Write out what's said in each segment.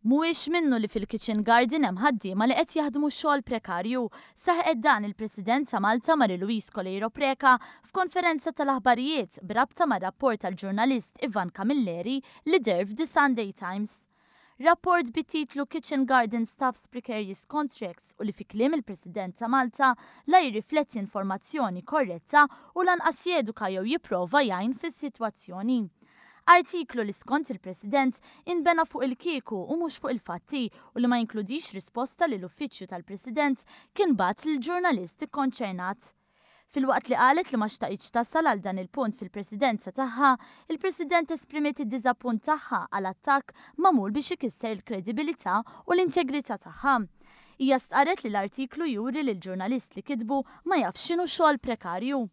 Mhuwiex minnu li fil-kitchen garden hemm ħaddiema li qed jaħdmu xogħol prekarju, saħqet dan il-President ta' Malta Mari Luis Coleiro Preca f'konferenza tal-aħbarijiet b'rabta ma' rapport tal-ġurnalist Ivan Camilleri li der f'The Sunday Times. Rapport bit-titlu Kitchen Garden Staff's Precarious Contracts u li fi kliem il-President ta' Malta la jirrifletti informazzjoni korretta u lanqas jeduka jew jipprova jgħin fis-sitwazzjoni. Artiklu li skont il-President inbena fuq il-kieku u mhux fuq il-fatti u li ma jinkludix risposta li l-uffiċċju tal-President kien bat lill-ġurnalist ikkonċernat. Fil-waqt li qalet li ma xtaqitx tasal għal dan il-punt fil-presidenza tagħha, il-President esprimiet id-diżappunt tagħha għal attakk magħmul biex ikisser il-kredibilità u l-integrità tagħha. Hija stqarret li l-artiklu juri li l-ġurnalist li kitbu ma jafx x'inhu xogħol prekarju.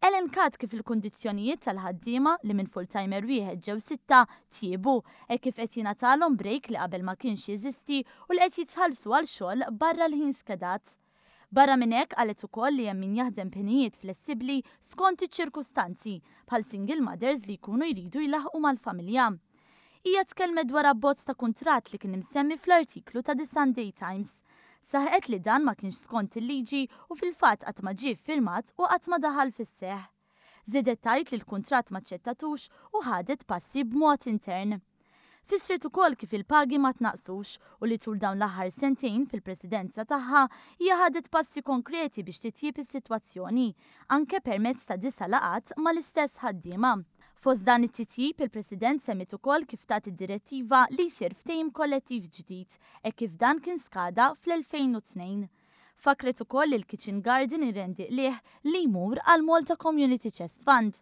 Elenkat kif il-kundizzjonijiet tal-ħaddiema li minn full-timer wieħed ġew 6 tjiebu kif qed jingħatalhom break li qabel ma kienx jeżisti u li qed jitħallsu għal xogħol barra l-ħin skedat. Barra minn hekk qalet ukoll li hemm min jaħdem pinijiet flessibbli skont iċ-ċirkustanzi bħal single mothers li jkunu jridu jlaħqu mal-familja. Hija tkellmet dwar abbozz ta' kuntratt li kien imsemmi fl-artiklu ta' The Sunday Times. Saħqet li dan ma kienx skont il-liġi u fil-fatt qatt ma ġie ffirmat u qatt ma daħal fis-seħħ. Żiedet tgħid li l-kuntratt ma ċċettatux u ħadet passi b'mod intern. Fissret ukoll kif il-pagi ma tnaqsux u li tul dawn l-aħħar sentejn fil-presidenza tagħha hija ħadet passi konkreti biex titjib is-sitwazzjoni, anke permezz ta' 9 laqat mal-istess ħaddiema. Fost dan it-titjib il-President semmit ukoll kif tat id-direttiva li jsir ftehim kollettiv ġdid kif dan kien skada fl-2002. Fakret ukoll li l-Kitchen Garden irrendi qlieħ li jmur għal Malta Community Chest Fund.